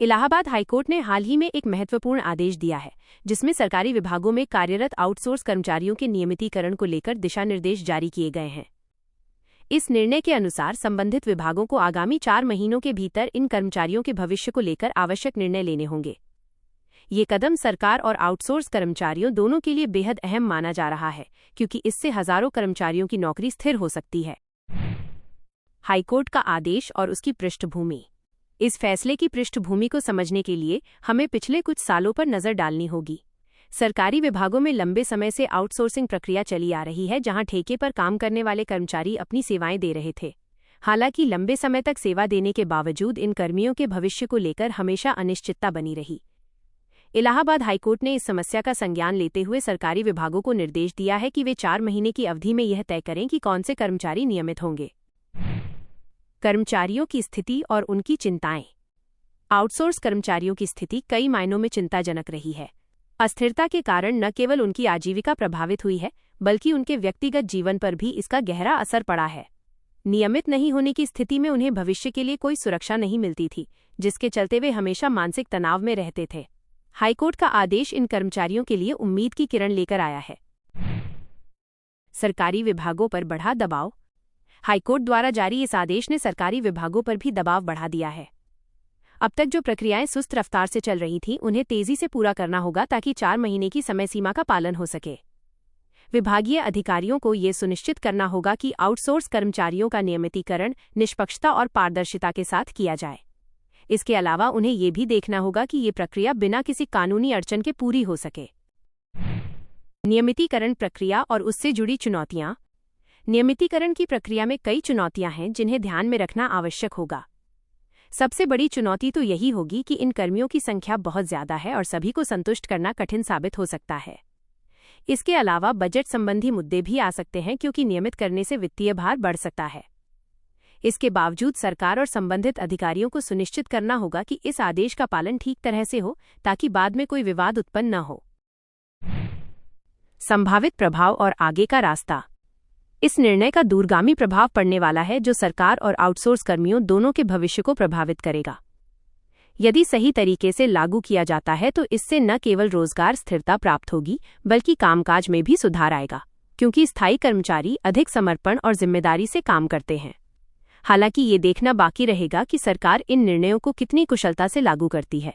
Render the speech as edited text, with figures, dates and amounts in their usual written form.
Allahabad high court ने हाल ही में एक महत्वपूर्ण आदेश दिया है, जिसमें सरकारी विभागों में कार्यरत आउटसोर्स कर्मचारियों के नियमितीकरण को लेकर दिशा निर्देश जारी किए गए हैं। इस निर्णय के अनुसार संबंधित विभागों को आगामी 4 महीनों के भीतर इन कर्मचारियों के भविष्य को लेकर आवश्यक निर्णय लेने होंगे। ये कदम सरकार और आउटसोर्स कर्मचारियों दोनों के लिए बेहद अहम माना जा रहा है, क्योंकि इससे हजारों कर्मचारियों की नौकरी स्थिर हो सकती है। हाईकोर्ट का आदेश और उसकी पृष्ठभूमि। इस फैसले की पृष्ठभूमि को समझने के लिए हमें पिछले कुछ सालों पर नजर डालनी होगी। सरकारी विभागों में लंबे समय से आउटसोर्सिंग प्रक्रिया चली आ रही है, जहां ठेके पर काम करने वाले कर्मचारी अपनी सेवाएं दे रहे थे। हालांकि लंबे समय तक सेवा देने के बावजूद इन कर्मियों के भविष्य को लेकर हमेशा अनिश्चितता बनी रही। इलाहाबाद हाईकोर्ट ने इस समस्या का संज्ञान लेते हुए सरकारी विभागों को निर्देश दिया है कि वे 4 महीने की अवधि में यह तय करें कि कौन से कर्मचारी नियमित होंगे। कर्मचारियों की स्थिति और उनकी चिंताएं। आउटसोर्स कर्मचारियों की स्थिति कई मायनों में चिंताजनक रही है। अस्थिरता के कारण न केवल उनकी आजीविका प्रभावित हुई है, बल्कि उनके व्यक्तिगत जीवन पर भी इसका गहरा असर पड़ा है। नियमित नहीं होने की स्थिति में उन्हें भविष्य के लिए कोई सुरक्षा नहीं मिलती थी, जिसके चलते वे हमेशा मानसिक तनाव में रहते थे। हाईकोर्ट का आदेश इन कर्मचारियों के लिए उम्मीद की किरण लेकर आया है। सरकारी विभागों पर बढ़ा दबाव। हाईकोर्ट द्वारा जारी इस आदेश ने सरकारी विभागों पर भी दबाव बढ़ा दिया है। अब तक जो प्रक्रियाएं सुस्त रफ्तार से चल रही थीं, उन्हें तेजी से पूरा करना होगा ताकि 4 महीने की समय सीमा का पालन हो सके। विभागीय अधिकारियों को ये सुनिश्चित करना होगा कि आउटसोर्स कर्मचारियों का नियमितीकरण निष्पक्षता और पारदर्शिता के साथ किया जाए। इसके अलावा उन्हें ये भी देखना होगा कि ये प्रक्रिया बिना किसी कानूनी अड़चन के पूरी हो सके। नियमितीकरण प्रक्रिया और उससे जुड़ी चुनौतियां। नियमितीकरण की प्रक्रिया में कई चुनौतियां हैं, जिन्हें ध्यान में रखना आवश्यक होगा। सबसे बड़ी चुनौती तो यही होगी कि इन कर्मियों की संख्या बहुत ज्यादा है और सभी को संतुष्ट करना कठिन साबित हो सकता है। इसके अलावा बजट संबंधी मुद्दे भी आ सकते हैं, क्योंकि नियमित करने से वित्तीय भार बढ़ सकता है। इसके बावजूद सरकार और संबंधित अधिकारियों को सुनिश्चित करना होगा कि इस आदेश का पालन ठीक तरह से हो, ताकि बाद में कोई विवाद उत्पन्न न हो। संभावित प्रभाव और आगे का रास्ता। इस निर्णय का दूरगामी प्रभाव पड़ने वाला है, जो सरकार और आउटसोर्स कर्मियों दोनों के भविष्य को प्रभावित करेगा। यदि सही तरीके से लागू किया जाता है तो इससे न केवल रोजगार स्थिरता प्राप्त होगी, बल्कि कामकाज में भी सुधार आएगा, क्योंकि स्थायी कर्मचारी अधिक समर्पण और जिम्मेदारी से काम करते हैं। हालांकि ये देखना बाकी रहेगा कि सरकार इन निर्णयों को कितनी कुशलता से लागू करती है।